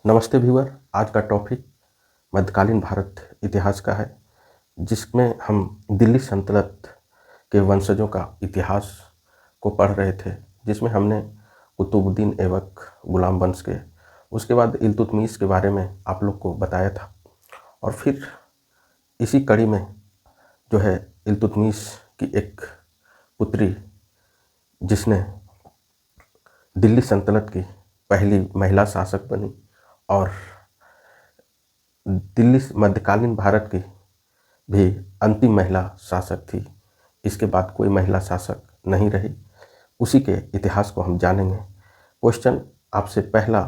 नमस्ते व्यूअर। आज का टॉपिक मध्यकालीन भारत इतिहास का है, जिसमें हम दिल्ली सल्तनत के वंशजों का इतिहास को पढ़ रहे थे, जिसमें हमने कुतुबुद्दीन ऐबक गुलाम वंश के, उसके बाद इल्तुतमिश के बारे में आप लोग को बताया था। और फिर इसी कड़ी में जो है इल्तुतमिश की एक पुत्री, जिसने दिल्ली सल्तनत की पहली महिला शासक बनी और दिल्ली मध्यकालीन भारत की भी अंतिम महिला शासक थी। इसके बाद कोई महिला शासक नहीं रही। उसी के इतिहास को हम जानेंगे। क्वेश्चन आपसे पहला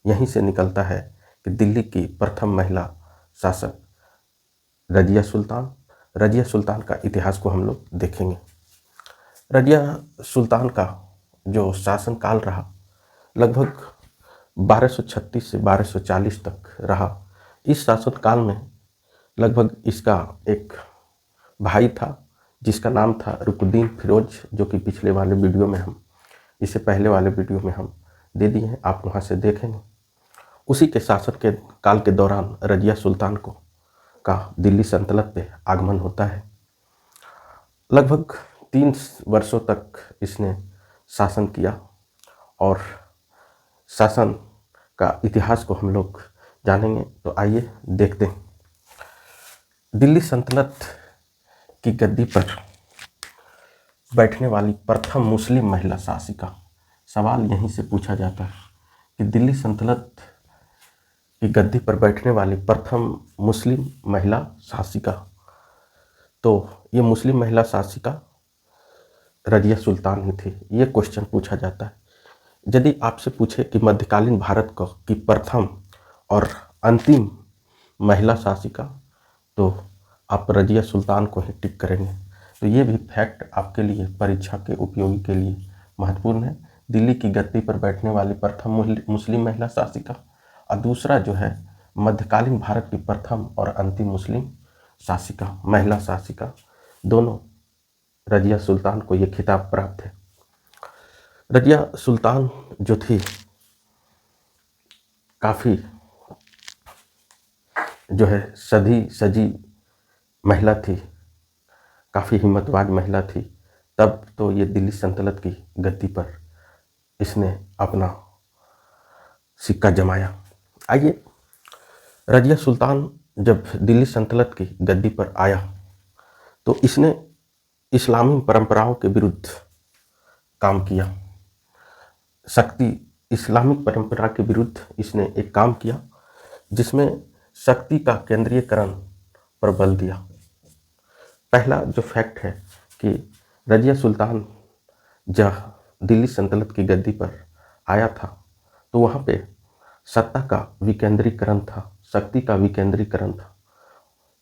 यहीं से निकलता है कि दिल्ली की प्रथम महिला शासक रजिया सुल्तान का इतिहास को हम लोग देखेंगे। रजिया सुल्तान का जो शासनकाल रहा लगभग 1236 से 1240 तक रहा। इस शासनकाल में लगभग इसका एक भाई था जिसका नाम था रुकुद्दीन फिरोज, जो कि पिछले वाले वीडियो में इससे पहले वाले वीडियो में हम दे दिए हैं, आप वहाँ से देखेंगे। उसी के शासन के काल के दौरान रजिया सुल्तान का दिल्ली सल्तनत पे आगमन होता है। लगभग 3 वर्षों तक इसने शासन किया और शासन का इतिहास को हम लोग जानेंगे। तो आइए देखते हैं। दिल्ली सल्तनत की गद्दी पर बैठने वाली प्रथम मुस्लिम महिला शासिका, सवाल यहीं से पूछा जाता है कि दिल्ली सल्तनत की गद्दी पर बैठने वाली प्रथम मुस्लिम महिला शासिका, तो ये मुस्लिम महिला शासिका रजिया सुल्तान ही थी। ये क्वेश्चन पूछा जाता है। यदि आपसे पूछे कि मध्यकालीन भारत की प्रथम और अंतिम महिला शासिका, तो आप रजिया सुल्तान को ही टिक करेंगे। तो ये भी फैक्ट आपके लिए परीक्षा के उपयोगी के लिए महत्वपूर्ण है। दिल्ली की गद्दी पर बैठने वाली प्रथम मुस्लिम महिला शासिका, और दूसरा जो है मध्यकालीन भारत की प्रथम और अंतिम मुस्लिम शासिका, महिला शासिका, दोनों रजिया सुल्तान को ये खिताब प्राप्त है। रजिया सुल्तान जो थी काफ़ी जो है सजी महिला थी, काफ़ी हिम्मतवान महिला थी। तब तो ये दिल्ली सल्तनत की गद्दी पर इसने अपना सिक्का जमाया। आइए, रजिया सुल्तान जब दिल्ली सल्तनत की गद्दी पर आया तो इसने इस्लामी परंपराओं के विरुद्ध काम किया। इस्लामिक परंपरा के विरुद्ध इसने एक काम किया जिसमें शक्ति का केंद्रीयकरण पर बल दिया। पहला जो फैक्ट है कि रजिया सुल्तान जब दिल्ली सल्तनत की गद्दी पर आया था तो वहाँ पे सत्ता का विकेंद्रीकरण था, शक्ति का विकेंद्रीकरण था।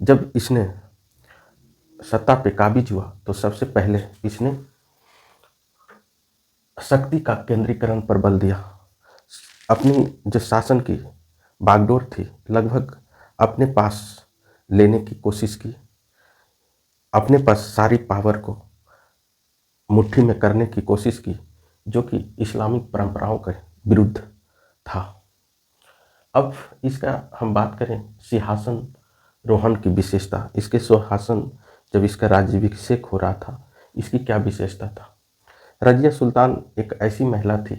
जब इसने सत्ता पे काबिज हुआ तो सबसे पहले इसने शक्ति का केंद्रीकरण पर बल दिया। अपनी जो शासन की बागडोर थी लगभग अपने पास लेने की कोशिश की, अपने पास सारी पावर को मुट्ठी में करने की कोशिश की, जो कि इस्लामिक परंपराओं के विरुद्ध था। अब इसका हम बात करें सिंहासन रोहन की विशेषता, इसके सिंहासन जब इसका राज्याभिषेक हो रहा था, इसकी क्या विशेषता था। रजिया सुल्तान एक ऐसी महिला थी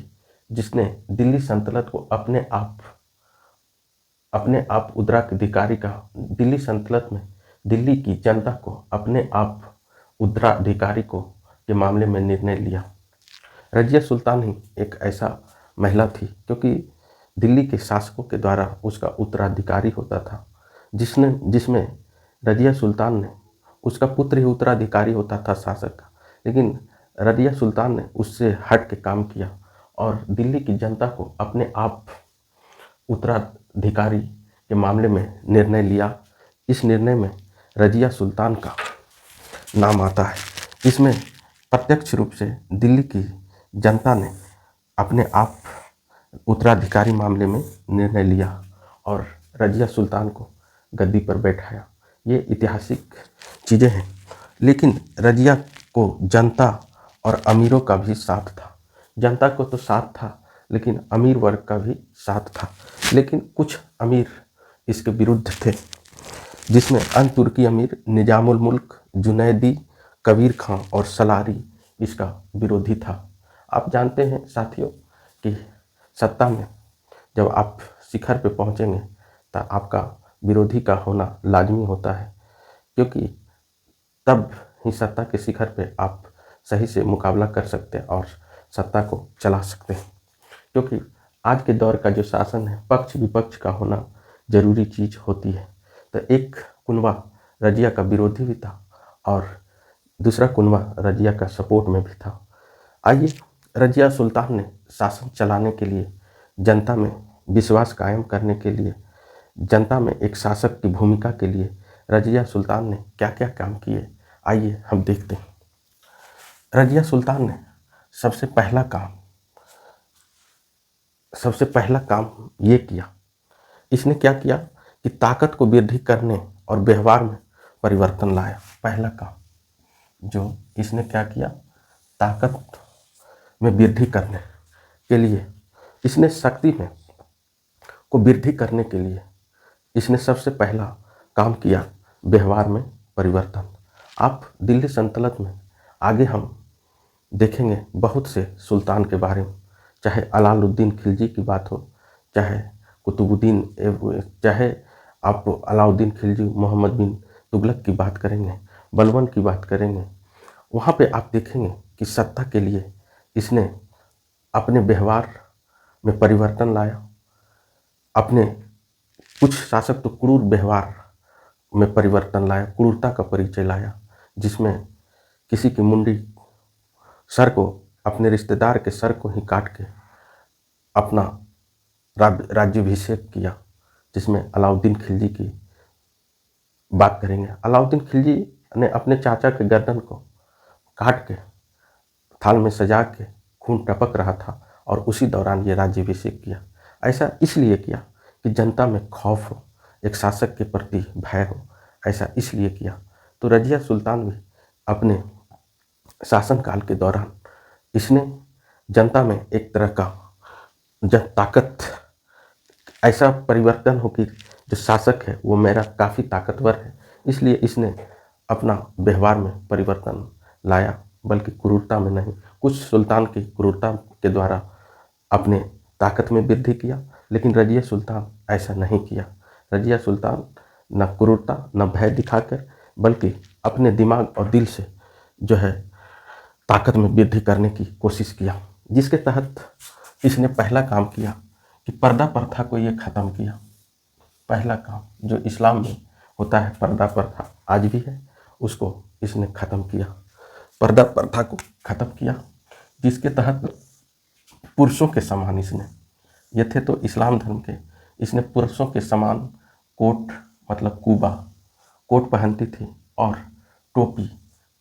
जिसने दिल्ली सल्तनत को अपने आप उत्तराधिकारी का, दिल्ली सल्तनत में दिल्ली की जनता को अपने आप उत्तराधिकारी के मामले में निर्णय लिया। रजिया सुल्तान ही एक ऐसा महिला थी क्योंकि दिल्ली के शासकों के द्वारा उसका उत्तराधिकारी होता था, जिसमें रजिया सुल्तान ने, उसका पुत्र ही उत्तराधिकारी होता था शासक का, लेकिन रजिया सुल्तान ने उससे हट के काम किया और दिल्ली की जनता को अपने आप उत्तराधिकारी के मामले में निर्णय लिया। इस निर्णय में रजिया सुल्तान का नाम आता है। इसमें प्रत्यक्ष रूप से दिल्ली की जनता ने अपने आप उत्तराधिकारी मामले में निर्णय लिया और रजिया सुल्तान को गद्दी पर बैठाया। ये ऐतिहासिक चीज़ें हैं, लेकिन रजिया को जनता और अमीरों का भी साथ था। जनता को तो साथ था, लेकिन अमीर वर्ग का भी साथ था। लेकिन कुछ अमीर इसके विरुद्ध थे, जिसमें अन तुर्की अमीर निजामुल मुल्क, जुनैदी, कबीर खां और सलारी इसका विरोधी था। आप जानते हैं साथियों कि सत्ता में जब आप शिखर पे पहुंचेंगे तो आपका विरोधी का होना लाजमी होता है, क्योंकि तब ही सत्ता के शिखर पे आप सही से मुकाबला कर सकते हैं और सत्ता को चला सकते हैं। क्योंकि आज के दौर का जो शासन है, पक्ष विपक्ष का होना जरूरी चीज़ होती है। तो एक कुनबा रजिया का विरोधी भी था और दूसरा कुनबा रजिया का सपोर्ट में भी था। आइए, रजिया सुल्तान ने शासन चलाने के लिए, जनता में विश्वास कायम करने के लिए, जनता में एक शासक की भूमिका के लिए रजिया सुल्तान ने क्या क्या काम किए, आइए हम देखते हैं। रजिया सुल्तान ने सबसे पहला काम ये किया, इसने क्या किया कि ताकत को वृद्धि करने और व्यवहार में परिवर्तन लाया। पहला काम जो इसने क्या किया, ताकत में वृद्धि करने के लिए इसने शक्ति में को वृद्धि करने के लिए इसने सबसे पहला काम किया व्यवहार में परिवर्तन। आप दिल्ली सल्तनत में आगे हम देखेंगे बहुत से सुल्तान के बारे में, चाहे अलाउद्दीन खिलजी की बात हो, चाहे कुतुबुद्दीन, चाहे आप अलाउद्दीन खिलजी, मोहम्मद बिन तुगलक की बात करेंगे, बलबन की बात करेंगे, वहाँ पे आप देखेंगे कि सत्ता के लिए इसने अपने व्यवहार में परिवर्तन लाया। अपने कुछ शासक तो क्रूर व्यवहार में परिवर्तन लाया, क्रूरता का परिचय लाया, जिसमें किसी की मुंडी, सर को, अपने रिश्तेदार के सर को ही काट के अपना राज्याभिषेक किया, जिसमें अलाउद्दीन खिलजी की बात करेंगे। अलाउद्दीन खिलजी ने अपने चाचा के गर्दन को काट के थाल में सजा के, खून टपक रहा था और उसी दौरान ये राज्याभिषेक किया। ऐसा इसलिए किया कि जनता में खौफ हो, एक शासक के प्रति भय हो, ऐसा इसलिए किया। तो रजिया सुल्तान भी अपने शासनकाल के दौरान इसने जनता में एक तरह का ताकत, ऐसा परिवर्तन हो कि जो शासक है वो मेरा काफ़ी ताकतवर है, इसलिए इसने अपना व्यवहार में परिवर्तन लाया, बल्कि क्रूरता में नहीं। कुछ सुल्तान की क्रूरता के द्वारा अपने ताकत में वृद्धि किया, लेकिन रजिया सुल्तान ऐसा नहीं किया। रजिया सुल्तान न क्रूरता न भय दिखाकर, बल्कि अपने दिमाग और दिल से जो है ताकत में वृद्धि करने की कोशिश किया, जिसके तहत इसने पहला काम किया कि पर्दा प्रथा को ये ख़त्म किया। पहला काम जो इस्लाम में होता है, पर्दा प्रथा आज भी है, उसको इसने ख़त्म किया, पर्दा प्रथा को ख़त्म किया, जिसके तहत पुरुषों के समान इसने, ये थे तो इस्लाम धर्म के, इसने पुरुषों के समान कोट, मतलब कुबा, कोट पहनती थी और टोपी,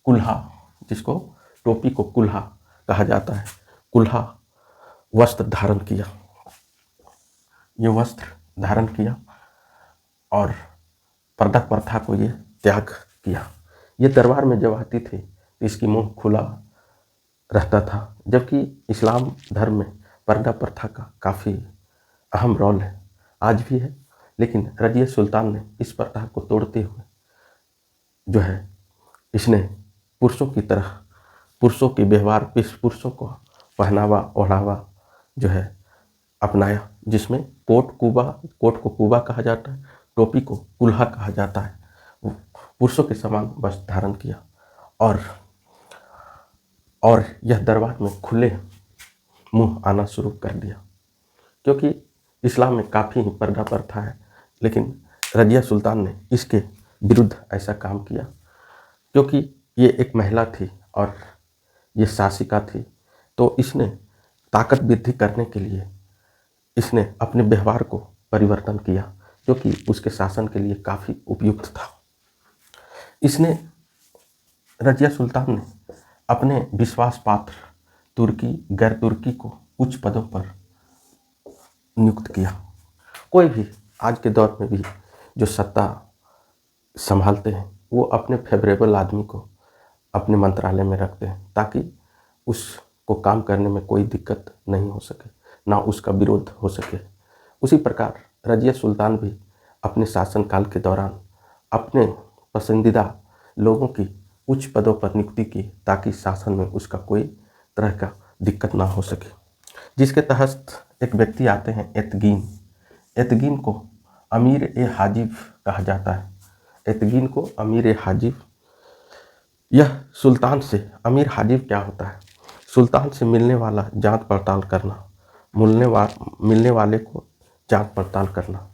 कुल्हा, जिसको टोपी को कुल्हा कहा जाता है, कुल्हा वस्त्र धारण किया, ये वस्त्र धारण किया और पर्दा प्रथा को ये त्याग किया। ये दरबार में जब आती थी तो इसकी मुंह खुला रहता था, जबकि इस्लाम धर्म में पर्दा प्रथा का काफ़ी अहम रोल है, आज भी है। लेकिन रजिया सुल्तान ने इस प्रथा को तोड़ते हुए जो है इसने पुरुषों की तरह, पुरुषों के व्यवहार, पुरुषों को पहनावा ओढ़ावा जो है अपनाया, जिसमें कोट को कुबा कहा जाता है, टोपी को कुल्हा कहा जाता है। पुरुषों के समान वस्त्र धारण किया और यह दरबार में खुले मुंह आना शुरू कर दिया, क्योंकि इस्लाम में काफ़ी ही पर्दा प्रथा है, लेकिन रजिया सुल्तान ने इसके विरुद्ध ऐसा काम किया, क्योंकि ये एक महिला थी और ये शासिका थी, तो इसने ताकत वृद्धि करने के लिए इसने अपने व्यवहार को परिवर्तन किया, जो कि उसके शासन के लिए काफ़ी उपयुक्त था। इसने, रजिया सुल्तान ने अपने विश्वास पात्र तुर्की, गैर तुर्की को उच्च पदों पर नियुक्त किया। कोई भी आज के दौर में भी जो सत्ता संभालते हैं वो अपने फेवरेबल आदमी को अपने मंत्रालय में रखते हैं, ताकि उसको काम करने में कोई दिक्कत नहीं हो सके, ना उसका विरोध हो सके। उसी प्रकार रजिया सुल्तान भी अपने शासनकाल के दौरान अपने पसंदीदा लोगों की उच्च पदों पर नियुक्ति की ताकि शासन में उसका कोई तरह का दिक्कत ना हो सके, जिसके तहत एक व्यक्ति आते हैं एतगीन। एतगीन को अमीर ए हाजिब कहा जाता है। एतगीन को अमीर ए हाजिब, यह सुल्तान से, अमीर हाजिब क्या होता है? सुल्तान से मिलने वाला जांच पड़ताल करना, मिलने वाले को जांच पड़ताल करना,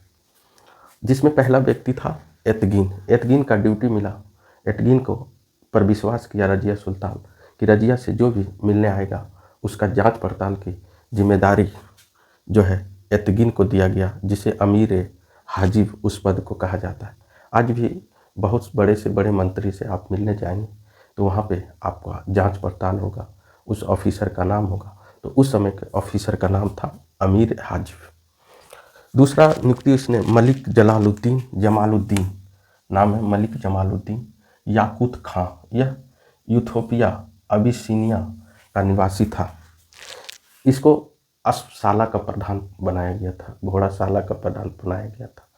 जिसमें पहला व्यक्ति था एतगीन। एतगीन का ड्यूटी मिला, एतगीन को पर विश्वास किया रजिया सुल्तान कि रजिया से जो भी मिलने आएगा उसका जांच पड़ताल की जिम्मेदारी जो है एतगीन को दिया गया, जिसे अमीर हाजिब उस पद को कहा जाता है। आज भी बहुत बड़े से बड़े मंत्री से आप मिलने जाएंगे तो वहाँ पे आपका जांच पड़ताल होगा, उस ऑफिसर का नाम होगा, तो उस समय के ऑफिसर का नाम था अमीर हाजिब। दूसरा नियुक्ति इसने मलिक जमालुद्दीन नाम है, मलिक जमालुद्दीन याकूत खां। यह यूथोपिया अबिसिनिया का निवासी था। इसको अस्पशाला का प्रधान बनाया गया था, घोड़ाशाला का प्रधान बनाया गया था।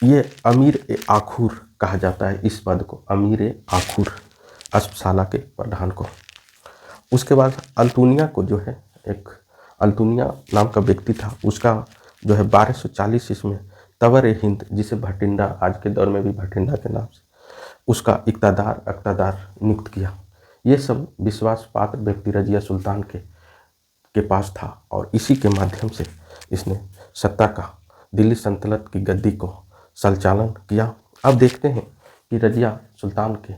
ये अमीर ए आखुर कहा जाता है इस पद को, अमीर ए आखुर, अस्पशाला के प्रधान को। उसके बाद अल्तुनिया को जो है, एक अल्तुनिया नाम का व्यक्ति था, उसका जो है 1240 ईस्वी तवर ए हिंद, जिसे भटिंडा, आज के दौर में भी भटिंडा के नाम से, उसका अक्तादार नियुक्त किया। ये सब विश्वास पात्र व्यक्ति रजिया सुल्तान के पास था और इसी के माध्यम से इसने सत्ता का, दिल्ली सल्तनत की गद्दी को संचालन किया। अब देखते हैं कि रजिया सुल्तान के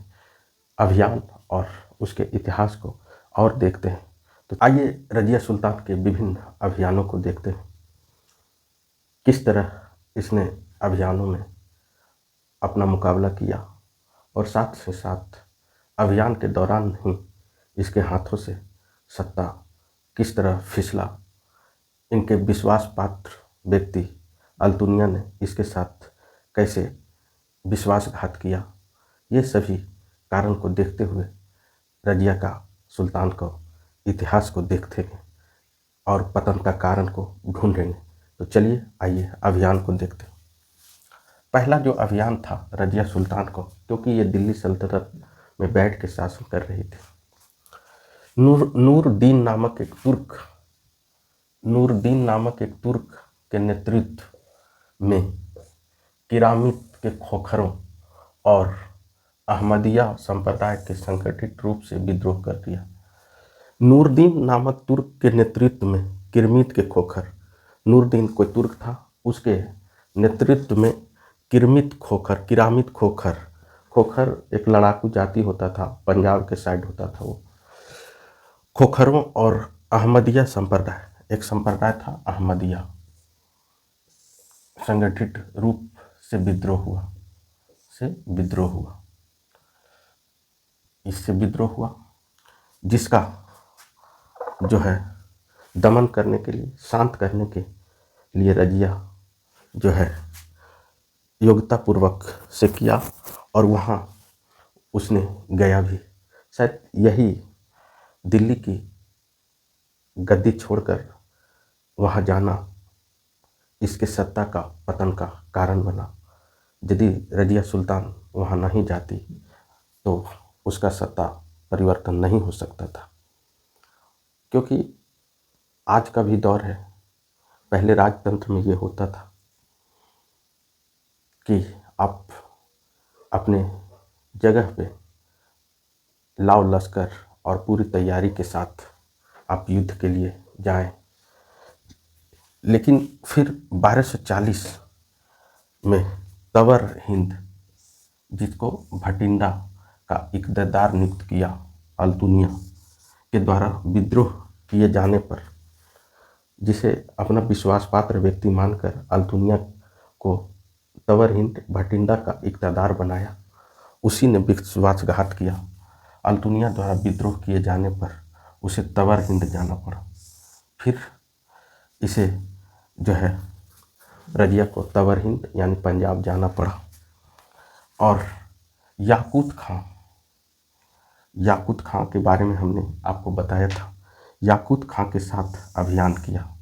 अभियान और उसके इतिहास को और देखते हैं। तो आइए रजिया सुल्तान के विभिन्न अभियानों को देखते हैं, किस तरह इसने अभियानों में अपना मुकाबला किया और साथ से साथ अभियान के दौरान ही इसके हाथों से सत्ता किस तरह फिसला। इनके विश्वास पात्र व्यक्ति अल्तुनिया ने इसके साथ कैसे विश्वासघात किया, ये सभी कारण को देखते हुए रजिया का सुल्तान को, इतिहास को देखते हैं और पतन का कारण को ढूंढेंगे। तो चलिए आइए अभियान को देखते हैं। पहला जो अभियान था रजिया सुल्तान को, क्योंकि ये दिल्ली सल्तनत में बैठ के शासन कर रही थी, नूरदीन नामक एक तुर्क के नेतृत्व में किरामित के खोखरों और अहमदिया संप्रदाय के संगठित रूप से विद्रोह कर दिया। नूरदीन नामक तुर्क के नेतृत्व में किरमित के खोखर, नूरदीन कोई तुर्क था, उसके नेतृत्व में किरामित खोखर एक लड़ाकू जाति होता था, पंजाब के साइड होता था वो। खोखरों और अहमदिया संप्रदाय, एक संप्रदाय था अहमदिया, संगठित रूप से विद्रोह हुआ, जिसका जो है दमन करने के लिए, शांत करने के लिए रजिया जो है योग्यतापूर्वक से किया और वहाँ उसने गया भी। शायद यही दिल्ली की गद्दी छोड़कर वहाँ जाना इसके सत्ता का पतन का कारण बना। यदि रजिया सुल्तान वहाँ नहीं जाती तो उसका सत्ता परिवर्तन नहीं हो सकता था, क्योंकि आज का भी दौर है। पहले राजतंत्र में ये होता था कि आप अपने जगह पे लाव लश्कर और पूरी तैयारी के साथ आप युद्ध के लिए जाएं, लेकिन फिर 1240 में तवर हिंद, जिसको भटिंडा का इक़्तिदार नियुक्त किया अल्तुनिया के द्वारा विद्रोह किए जाने पर, जिसे अपना विश्वास पात्र व्यक्ति मानकर अल्तुनिया को तवर हिंद भटिंडा का इक़्तिदार बनाया, उसी ने विश्वासघात किया। अल्तुनिया द्वारा विद्रोह किए जाने पर उसे तवर हिंद जाना पड़ा। फिर इसे जो है रजिया को तवर हिंद यानी पंजाब जाना पड़ा। और याकूत खां के बारे में हमने आपको बताया था। याकूत खां के साथ अभियान किया,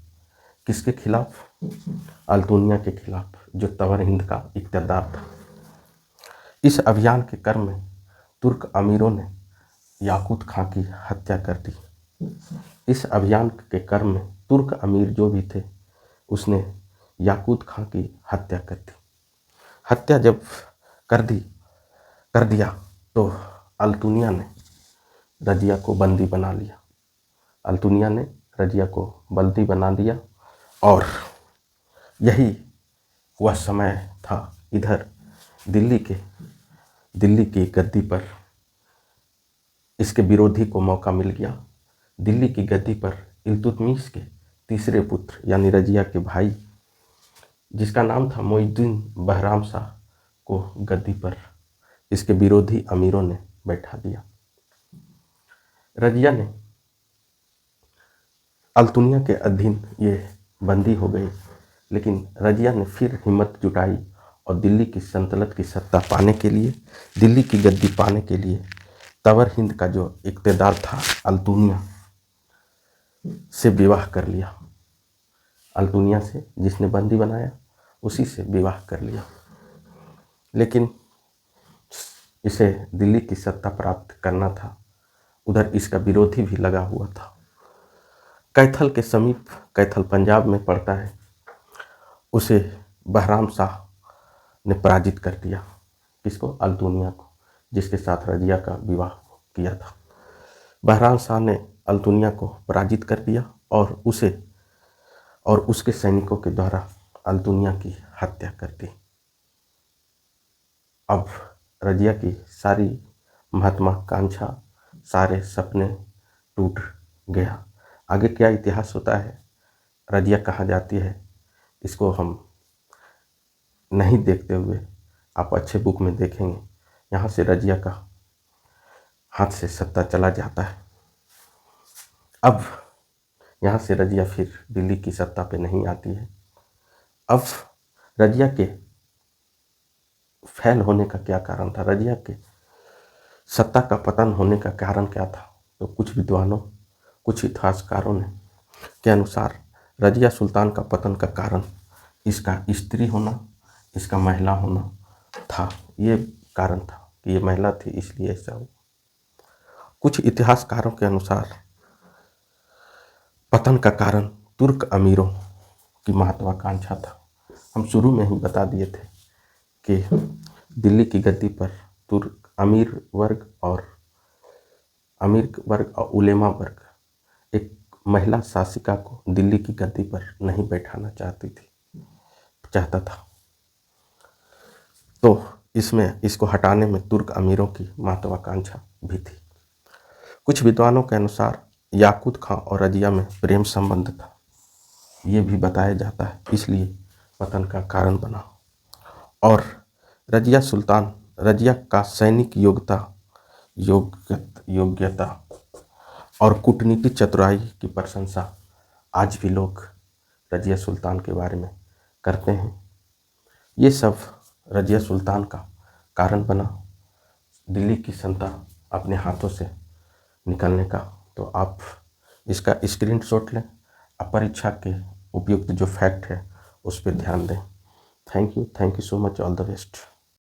किसके खिलाफ? अल्तुनिया के खिलाफ, जो तवर हिंद का इक़्तिदार था। इस अभियान के क्रम में तुर्क अमीरों ने याकूत खां की हत्या कर दी। इस अभियान के क्रम में तुर्क अमीर जो भी थे, उसने याकूत खां की हत्या कर दी। हत्या जब कर दिया तो अल्तुनिया ने रजिया को बंदी बना लिया। अल्तुनिया ने रजिया को बंदी बना लिया और यही वह समय था। इधर दिल्ली की गद्दी पर इसके विरोधी को मौका मिल गया। दिल्ली की गद्दी पर इल्तुतमिश के तीसरे पुत्र यानी रजिया के भाई, जिसका नाम था मोइनुद्दीन बहराम शाह, को गद्दी पर इसके विरोधी अमीरों ने बैठा दिया। रजिया ने अल्तुनिया के अधीन ये बंदी हो गई, लेकिन रजिया ने फिर हिम्मत जुटाई और दिल्ली की सल्तनत की सत्ता पाने के लिए, दिल्ली की गद्दी पाने के लिए तवर हिंद का जो इक़्तिदार था अल्तुनिया से विवाह कर लिया। अल्तुनिया से, जिसने बंदी बनाया, उसी से विवाह कर लिया। लेकिन इसे दिल्ली की सत्ता प्राप्त करना था, उधर इसका विरोधी भी लगा हुआ था। कैथल के समीप, कैथल पंजाब में पड़ता है, उसे बहराम शाह ने पराजित कर दिया। किसको? अल्तुनिया को, जिसके साथ रजिया का विवाह किया था। बहराम शाह ने अल्तुनिया को पराजित कर दिया और उसके सैनिकों के द्वारा अल्तुनिया की हत्या कर दी। अब रजिया की सारी महत्वाकांक्षा, सारे सपने टूट गया। आगे क्या इतिहास होता है, रजिया कहाँ जाती है, इसको हम नहीं देखते हुए आप अच्छे बुक में देखेंगे। यहाँ से रजिया का हाथ से सत्ता चला जाता है। अब यहाँ से रजिया फिर दिल्ली की सत्ता पे नहीं आती है। अब रजिया के फैल होने का क्या कारण था, रजिया के सत्ता का पतन होने का कारण क्या था? तो कुछ विद्वानों, कुछ इतिहासकारों के अनुसार रजिया सुल्तान का पतन का कारण इसका स्त्री होना, इसका महिला होना था। ये कारण था कि ये महिला थी, इसलिए ऐसा हुआ। कुछ इतिहासकारों के अनुसार पतन का कारण तुर्क अमीरों की महत्वाकांक्षा था। हम शुरू में ही बता दिए थे कि दिल्ली की गद्दी पर तुर्क अमीर वर्ग और उलेमा वर्ग एक महिला शासिका को दिल्ली की गद्दी पर नहीं बैठाना चाहता था। तो इसको हटाने में तुर्क अमीरों की महत्वाकांक्षा भी थी। कुछ विद्वानों के अनुसार याकूत खां और रजिया में प्रेम संबंध था, ये भी बताया जाता है, इसलिए पतन का कारण बना। और रजिया का सैनिक योग्यता और कूटनीतिक चतुराई की प्रशंसा आज भी लोग रजिया सुल्तान के बारे में करते हैं। ये सब रजिया सुल्तान का कारण बना दिल्ली की सत्ता अपने हाथों से निकलने का। तो आप इसका स्क्रीनशॉट लें, आप परीक्षा के उपयुक्त जो फैक्ट है उस पर ध्यान दें। Thank you so much, all the best.